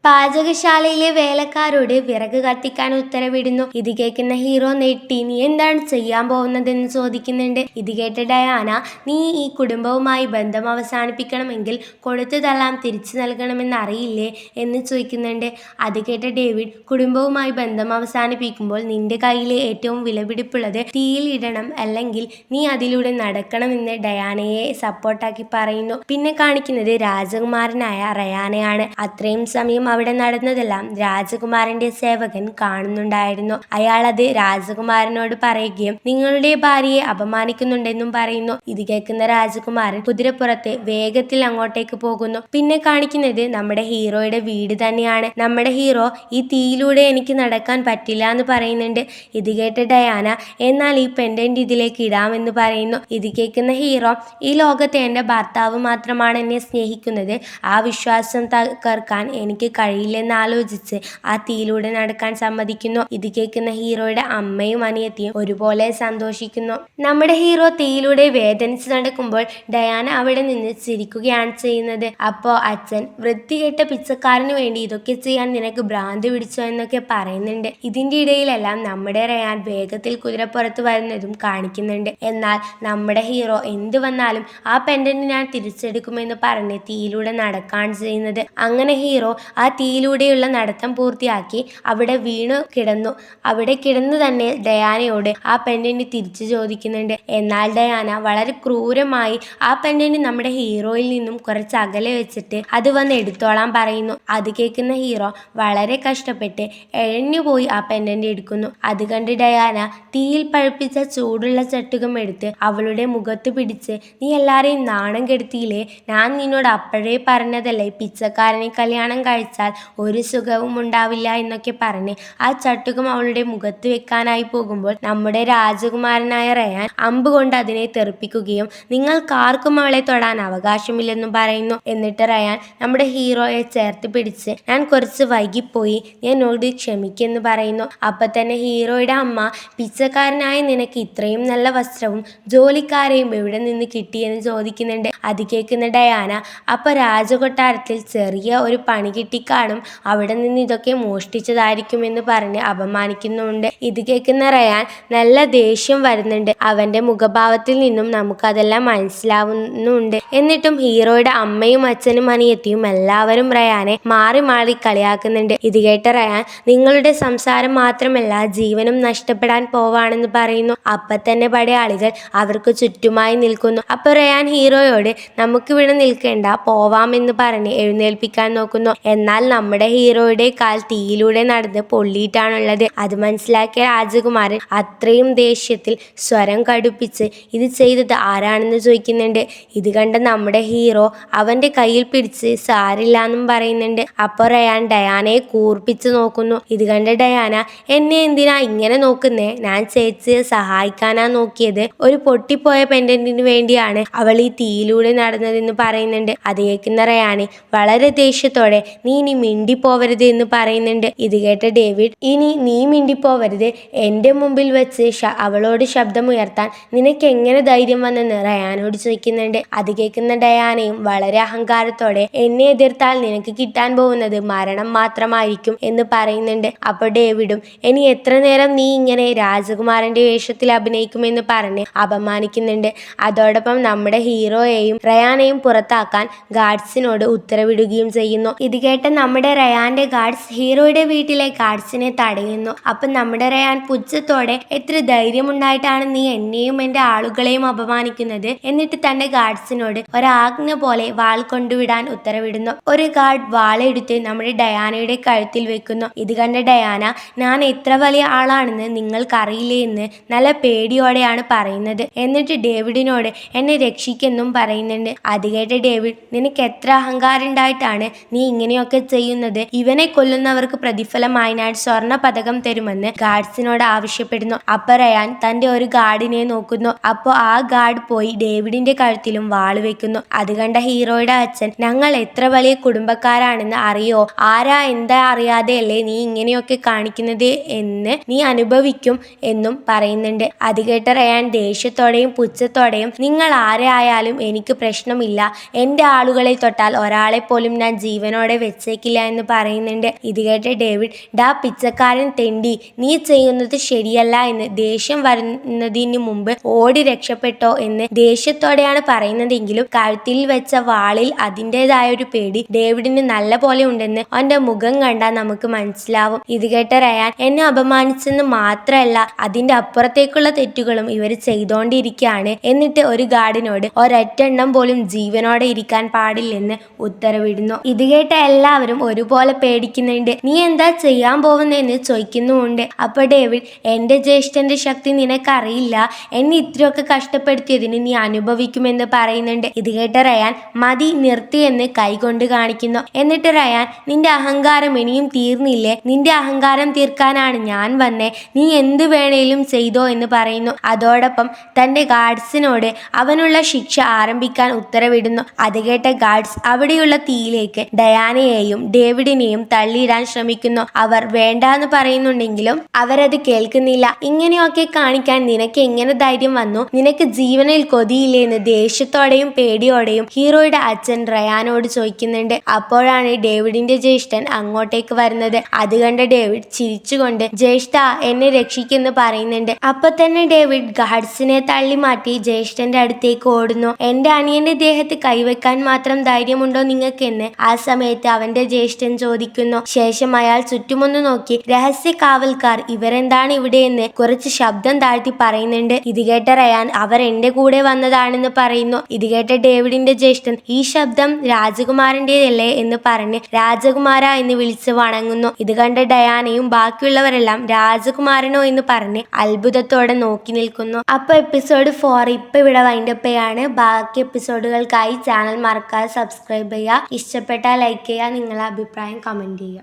പാചകശാലയിലെ വേലക്കാരോട് വിറക് കത്തിക്കാൻ ഉത്തരവിടുന്നു. ഇത് കേൾക്കുന്ന ഹീറോ നെട്ടി നീ എന്താണ് ചെയ്യാൻ പോകുന്നതെന്ന് ചോദിക്കുന്നുണ്ട്. ഇത് കേട്ട ഡയാന നീ ഈ കുടുംബവുമായി ബന്ധം അവസാനിപ്പിക്കണമെങ്കിൽ കൊടുത്തതെല്ലാം തിരിച്ചു നൽകണമെന്ന് അറിയില്ലേ എന്ന് ചോദിക്കുന്നുണ്ട്. അത് കേട്ട ഡേവിഡ് കുടുംബവുമായി ബന്ധം അവസാനിപ്പിക്കുമ്പോൾ നിന്റെ കയ്യിലെ ഏറ്റവും വിലപിടിപ്പുള്ളത് തീയിൽ ഇടണം, അല്ലെങ്കിൽ നീ അതിലൂടെ നടക്കണമെന്ന് ഡയാനയെ സപ്പോർട്ടാക്കി പറയുന്നു. പിന്നെ കാണിക്കുന്നത് രാജകുമാരനായ റയാനെയാണ്. അത്രയും സമയം അവിടെ നടന്നതെല്ലാം രാജകുമാരന്റെ സേവകൻ കാണുന്നുണ്ടായിരുന്നു. അയാൾ അത് രാജകുമാരനോട് പറയുകയും നിങ്ങളുടെ ഭാര്യയെ അപമാനിക്കുന്നുണ്ടെന്നും പറയുന്നു. ഇത് കേൾക്കുന്ന രാജകുമാരൻ കുതിരപ്പുറത്ത് വേഗത്തിൽ അങ്ങോട്ടേക്ക് പോകുന്നു. പിന്നെ കാണിക്കുന്നത് നമ്മുടെ ഹീറോയുടെ വീട് തന്നെയാണ്. നമ്മുടെ ഹീറോ ഈ തീയിലൂടെ എനിക്ക് നടക്കാൻ പറ്റില്ല എന്ന് പറയുന്നുണ്ട്. ഇത് കേട്ട ഡയാന എന്നാൽ ഈ പെൻഡന്റ് ഇതിലേക്ക് ഇടാമെന്ന് പറയുന്നു. ഇത് കേൾക്കുന്ന ഹീറോ ഈ ലോകത്തെ എൻ്റെ ഭർത്താവ് മാത്രമാണ് എന്നെ സ്നേഹിക്കുന്നത്, ആ വിശ്വാസം തകർക്കാൻ എനിക്ക് കഴിയില്ലെന്ന് ആലോചിച്ച് ആ തീയിലൂടെ നടക്കാൻ സമ്മതിക്കുന്നു. ഇത് കേൾക്കുന്ന ഹീറോയുടെ അമ്മയും അനിയത്തിയും ഒരുപോലെ സന്തോഷിക്കുന്നു. നമ്മുടെ ഹീറോ തീയിലൂടെ വേദനിച്ച് നടക്കുമ്പോൾ ഡയാന അവിടെ നിന്ന് ചിരിക്കുകയാണ് ചെയ്യുന്നത്. അപ്പോ അച്ഛൻ വൃത്തികെട്ട പിച്ചക്കാരന് വേണ്ടി ഇതൊക്കെ ചെയ്യാൻ നിനക്ക് ഭ്രാന്ത് പിടിച്ചോ എന്നൊക്കെ പറയുന്നുണ്ട്. ഇതിന്റെ ഇടയിലെല്ലാം നമ്മുടെ റയാൻ വേഗത്തിൽ കുതിരപ്പുറത്ത് വരുന്നതും കാണിക്കുന്നുണ്ട്. എന്നാൽ നമ്മുടെ ഹീറോ എന്ത് വന്നാലും ആ പെൻഡന്റ് ഞാൻ തിരിച്ചെടുക്കുമെന്ന് പറഞ്ഞ് തീയിലൂടെ നടക്കാണ് ചെയ്യുന്നത്. അങ്ങനെ ഹീറോ ആ തീയിലൂടെയുള്ള നടത്തം പൂർത്തിയാക്കി അവിടെ വീണു കിടന്നു. അവിടെ കിടന്നു തന്നെ ഡയാനയോട് ആ പെൻഡന്റ് തിരിച്ചു ചോദിക്കുന്നുണ്ട്. എന്നാൽ ഡയാന വളരെ ക്രൂരമായി ആ പെൻഡന്റ് നമ്മുടെ ഹീറോയിൽ നിന്നും കുറച്ച് അകലെ വെച്ചിട്ട് അത് വന്ന് എടുത്തോളാൻ പറയുന്നു. അത് കേൾക്കുന്ന ഹീറോ വളരെ കഷ്ടപ്പെട്ട് എഴഞ്ഞുപോയി ആ പെൻഡന്റ് എടുക്കുന്നു. അത് കണ്ട് ഡയാന തീയിൽ പഴുപ്പിച്ച ചൂടുള്ള ചട്ടുകം എടുത്ത് അവളുടെ മുഖത്ത് പിടിച്ച് നീ എല്ലാരെയും നാണം കെടുത്തിയില്ലേ, ഞാൻ നിന്നോട് അപ്പോഴേ പറഞ്ഞതല്ലേ പിച്ചക്കാരനെ കല്യാണം കഴിച്ചാൽ ഒരു സുഖവും ഉണ്ടാവില്ല എന്നൊക്കെ പറഞ്ഞ് ആ ചട്ടുകം അവളുടെ മുഖത്ത് വെക്കാനായി പോകുമ്പോൾ നമ്മുടെ രാജകുമാരനായ റയാൻ അമ്പ് കൊണ്ട് അതിനെ തെറിപ്പിക്കുകയും നിങ്ങൾക്കാർക്കും അവളെ തൊടാൻ അവകാശമില്ലെന്നും പറയുന്നു. എന്നിട്ട് റയാൻ നമ്മുടെ ഹീറോയെ ചേർത്ത് പിടിച്ച് ഞാൻ കുറച്ച് വൈകിപ്പോയി, എന്നോട് ക്ഷമിക്കെന്ന് പറയുന്നു. അപ്പൊ തന്നെ ഹീറോയുടെ അമ്മ പിച്ചക്കാരനായ നിനക്ക് ഇത്രയും നല്ല വസ്ത്രവും ജോലിക്കാരെയും എവിടെ നിന്ന് കിട്ടിയെന്ന് ചോദിക്കുന്നുണ്ട്. അത് കേൾക്കുന്ന ഡയാന അപ്പൊ രാജകൊട്ടാരത്തിൽ ചെറിയ ഒരു പണി കിട്ടിക്കാണും, അവിടെ നിന്ന് ഇതൊക്കെ മോഷ്ടിച്ചതായിരിക്കുമെന്ന് പറഞ്ഞ് അപമാനിക്കുന്നുണ്ട്. ഇത് കേൾക്കുന്ന റയാൻ നല്ല ദേഷ്യം വരുന്നുണ്ട്. അവന്റെ മുഖഭാവത്തിൽ നിന്നും നമുക്കതെല്ലാം മനസ്സിലാവുന്നുണ്ട്. എന്നിട്ടും ഹീറോയുടെ അമ്മയും അച്ഛനും അനിയത്തിയും എല്ലാവരും റയാനെ മാറി മാറി കളിയാക്കുന്നുണ്ട്. ഇത് കേട്ട റയാൻ നിങ്ങളുടെ സംസാരം മാത്രമല്ല ജീവനും നഷ്ടപ്പെടാൻ പോവാണെന്ന് പറയുന്നു. അപ്പൊ തന്നെ പടയാളികൾ അവർക്ക് ചുറ്റുമായി നിൽക്കുന്നു. അപ്പൊ റയാൻ ഹീറോയോട് നമുക്കിവിടെ നിൽക്കേണ്ട, പോവാമെന്ന് പറഞ്ഞ് എഴുന്നേൽപ്പിക്കാൻ നോക്കുന്നു. എന്നാൽ നമ്മുടെ ഹീറോയുടെ കാൽ തീയിലൂടെ നടന്ന് പൊള്ളിയിട്ടാണുള്ളത്. അത് മനസ്സിലാക്കിയ രാജകുമാരൻ അത്രയും ദേഷ്യത്തിൽ സ്വരം കടുപ്പിച്ച് ഇത് ചെയ്തത് ആരാണെന്ന് ചോദിക്കുന്നുണ്ട്. ഇത് കണ്ട നമ്മുടെ ഹീറോ അവന്റെ കയ്യിൽ പിടിച്ച് സാരില്ലാന്നും പറയുന്നുണ്ട്. അപ്പോൾ റയാൻ ഡയാനയെ കൂർപ്പിച്ച് നോക്കുന്നു. ഇത് കണ്ട ഡയാന എന്നെ എന്തിനാ ഇങ്ങനെ നോക്കുന്നേ, ഞാൻ ചേച്ചിയെ സഹായിക്കാനാ നോക്കിയത്, ഒരു പൊട്ടിപ്പോയ പെൻഡന്റിന് വേണ്ടിയാണ് അവൾ ഈ തീയിലൂടെ നടന്നതെന്ന് പറയുന്നുണ്ട്. അത് കേൾക്കുന്ന റയാനെ വളരെ ദേഷ്യത്തോടെ നീ ഇനി മിണ്ടിപ്പോവരുത് എന്ന് പറയുന്നുണ്ട്. ഇത് കേട്ട ഡേവിഡ് ഇനി നീ മിണ്ടിപ്പോവരുത്, എൻ്റെ മുമ്പിൽ വെച്ച് അവളോട് ശബ്ദമുയർത്താൻ നിനക്ക് എങ്ങനെ ധൈര്യം വന്നെന്ന് റയാനോട് ചോദിക്കുന്നുണ്ട്. അത് കേൾക്കുന്ന ഡയാനയും വളരെ അഹങ്കാരത്തോടെ എന്നെ എതിർത്താൽ നിനക്ക് കിട്ടാൻ പോകുന്നത് മരണം മാത്രമായിരിക്കും എന്ന് പറയുന്നുണ്ട്. അപ്പോൾ ഡേവിഡും ഇനി എത്ര നേരം നീ ഇങ്ങനെ രാജകുമാരന്റെ വേഷത്തിൽ അഭിനയിക്കുമെന്ന് പറഞ്ഞ് അപമാനിക്കുന്നുണ്ട്. അതോടൊപ്പം നമ്മുടെ ഹീറോയെയും റയാനെയും പുറത്താക്കാൻ ഗാർഡ്സിനോട് ഉത്തരവിടുകയും ചെയ്യുന്നു. ഇത് കേട്ട നമ്മുടെ റയാന്റെ ഗാർഡ്സ് ഹീറോയുടെ വീട്ടിലെ ഗാർഡ്സിനെ തടയുന്നു. അപ്പൊ നമ്മുടെ റയാൻ പുച്ഛത്തോടെ എത്ര ധൈര്യമുണ്ടായിട്ടാണ് നീ എന്നെയും എന്റെ ആളുകളെയും അപമാനിക്കുന്നത്, എന്നിട്ട് തന്റെ ഗാർഡ്സിനോട് ഒരാജ്ഞ പോലെ വാൾ കൊണ്ടുവിടാൻ ഉത്തരവിടുന്നു. ഒരു ഗാർഡ് വാളെടുത്ത് നമ്മുടെ ഡയാനയുടെ കഴുത്തിൽ വെക്കുന്നു. ഇത് കണ്ട ഡയാന ഞാൻ എത്ര വലിയ ആളാണെന്ന് നിങ്ങൾക്കറിയില്ലേ എന്ന് നല്ല പേടിയോടെയാണ് പറയുന്നത്. എന്നിട്ട് ഡേവിഡിനോട് എന്നെ രക്ഷിക്കെന്നും പറയുന്നുണ്ട്. അത് കേട്ട ഡേവിഡ് നിനക്ക് എത്ര അഹങ്കാരം ഉണ്ടായിട്ടാണ് നീ ഇങ്ങനെയൊക്കെ ചെയ്യുന്നത്, ഇവനെ കൊല്ലുന്നവർക്ക് പ്രതിഫലമായി ഞാൻ സ്വർണ്ണ പതകം തരുമെന്ന് ഗാർഡ്സിനോട് ആവശ്യപ്പെടുന്നു. അപ്പൊ റയാൻ തന്റെ ഒരു ഗാർഡിനെ നോക്കുന്നു. അപ്പോ ആ ഗാർഡ് പോയി ഡേവിഡിന്റെ കഴുത്തിലും വാള് വെക്കുന്നു. അത് കണ്ട ഹീറോയുടെ അച്ഛൻ ഞങ്ങൾ എത്ര വലിയ കുടുംബക്കാരാണെന്ന് അറിയോ, ആരാ എന്താ അറിയാതെയല്ലേ നീ ഇങ്ങനെയൊക്കെ കാണിക്കുന്നത് എന്ന് നീ അനുഭവിക്കും എന്നും പറയുന്നുണ്ട്. അത് കേട്ട റയാൻ ദേഷ്യത്തോടെയും പുച്ഛത്തോടെയും നിങ്ങൾ ആരെ ആയാലും എനിക്ക് പ്രശ്നമില്ല, എൻ്റെ ആളുകളെ തൊട്ടാൽ ഒരാളെ പോലും ഞാൻ ജീവനോടെ വെച്ച് വിശ്വസിക്കില്ല എന്ന് പറയുന്നുണ്ട്. ഇത് കേട്ട് ഡേവിഡ്, ഡാ പിച്ചക്കാരൻ തെണ്ടി, നീ ചെയ്യുന്നത് ശരിയല്ല എന്ന് ദേഷ്യം വരുന്നതിന് മുമ്പ് ഓടി രക്ഷപ്പെട്ടോ എന്ന് ദേഷ്യത്തോടെയാണ് പറയുന്നതെങ്കിലും കഴുത്തിൽ വെച്ച വാളിൽ അതിൻ്റെതായ ഒരു പേടി ഡേവിഡിന് നല്ല പോലെ ഉണ്ടെന്ന് അവന്റെ മുഖം കണ്ടാൽ നമുക്ക് മനസ്സിലാവും. ഇത് കേട്ട റയാൻ, എന്നെ അപമാനിച്ചെന്ന് മാത്രമല്ല അതിന്റെ അപ്പുറത്തേക്കുള്ള തെറ്റുകളും ഇവർ ചെയ്തോണ്ടിരിക്കുകയാണ്. എന്നിട്ട് ഒരു ഗാർഡിനോട് ഒരൊറ്റെണ്ണം പോലും ജീവനോടെ ഇരിക്കാൻ പാടില്ലെന്ന് ഉത്തരവിടുന്നു. ഇത് കേട്ട എല്ലാവരും ഒരുപോലെ പേടിക്കുന്നുണ്ട്. നീ എന്താ ചെയ്യാൻ പോകുന്നതെന്ന് ചോദിക്കുന്നുമുണ്ട്. അപ്പൊ ഡേവിഡ്, എന്റെ ജ്യേഷ്ഠന്റെ ശക്തി നിനക്കറിയില്ല, എന്നെ ഇത്രയൊക്കെ കഷ്ടപ്പെടുത്തിയതിന് നീ അനുഭവിക്കുമെന്ന് പറയുന്നുണ്ട്. ഇത് കേട്ട റയാൻ, മതി നിർത്തി എന്ന് കൈകൊണ്ട് കാണിക്കുന്നു. എന്നിട്ട് റയാൻ, നിന്റെ അഹങ്കാരം ഇനിയും തീർന്നില്ലേ? നിന്റെ അഹങ്കാരം തീർക്കാനാണ് ഞാൻ വന്നേ, നീ എന്ത് വേണേലും ചെയ്തോ എന്ന് പറയുന്നു. അതോടൊപ്പം തന്റെ ഗാർഡ്സിനോട് അവനുള്ള ശിക്ഷ ആരംഭിക്കാൻ ഉത്തരവിടുന്നു. അത് കേട്ട ഗാർഡ്സ് അവിടെയുള്ള തീയിലേക്ക് ഡയാനയെയും ഡേവിഡിനെയും തള്ളിയിടാൻ ശ്രമിക്കുന്നു. അവർ വേണ്ടാന്ന് പറയുന്നുണ്ടെങ്കിലും അവരത് കേൾക്കുന്നില്ല. ഇങ്ങനെയൊക്കെ കാണിക്കാൻ നിനക്ക് എങ്ങനെ ധൈര്യം വന്നു? നിനക്ക് ജീവനിൽ കൊതിയില്ലേ എന്ന് ദേഷ്യത്തോടെയും പേടിയോടെയും ഹീറോയുടെ അച്ഛൻ റയാനോട് ചോദിക്കുന്നുണ്ട്. അപ്പോഴാണ് ഡേവിഡിന്റെ ജ്യേഷ്ഠൻ അങ്ങോട്ടേക്ക് വരുന്നത്. അത് കണ്ട ഡേവിഡ് ചിരിച്ചുകൊണ്ട്, ജ്യേഷ്ഠ എന്നെ രക്ഷിക്കെന്ന് പറയുന്നുണ്ട്. അപ്പൊ തന്നെ ഡേവിഡ് ഗാർഡ്സിനെ തള്ളി മാറ്റി ജ്യേഷ്ഠന്റെ അടുത്തേക്ക് ഓടുന്നു. എന്റെ അനിയന്റെ ദേഹത്ത് കൈവെക്കാൻ മാത്രം ധൈര്യമുണ്ടോ നിങ്ങൾക്കെന്ന് ആ സമയത്ത് അവന്റെ ജ്യേഷ്ഠൻ ചോദിക്കുന്നു. ശേഷം അയാൾ ചുറ്റുമൊന്ന് നോക്കി, രഹസ്യ കാവൽക്കാർ ഇവരെന്താണ് ഇവിടെയെന്ന് കുറച്ച് ശബ്ദം താഴ്ത്തി പറയുന്നുണ്ട്. ഇത് കേട്ട റയാൻ, അവർ എന്റെ കൂടെ വന്നതാണെന്ന് പറയുന്നു. ഇത് കേട്ട ഡേവിഡിന്റെ ജ്യേഷ്ഠൻ, ഈ ശബ്ദം രാജകുമാരന്റേതല്ലേ എന്ന് പറഞ്ഞ് രാജകുമാര എന്ന് വിളിച്ച് വണങ്ങുന്നു. ഇത് കണ്ട ഡയാനയും ബാക്കിയുള്ളവരെല്ലാം രാജകുമാരനോ എന്ന് പറഞ്ഞ് അത്ഭുതത്തോടെ നോക്കി നിൽക്കുന്നു. അപ്പൊ എപ്പിസോഡ് 4 ഇപ്പൊ ഇവിടെ വൈൻഡപ്പ് ചെയ്യാണ്. ബാക്കി എപ്പിസോഡുകൾക്കായി ചാനൽ മറക്കാതെ സബ്സ്ക്രൈബ് ചെയ്യുക. ഇഷ്ടപ്പെട്ടാൽ ലൈക്ക് ചെയ്യുക. നിങ്ങളുടെ അഭിപ്രായം കമന്റ് ചെയ്യുക.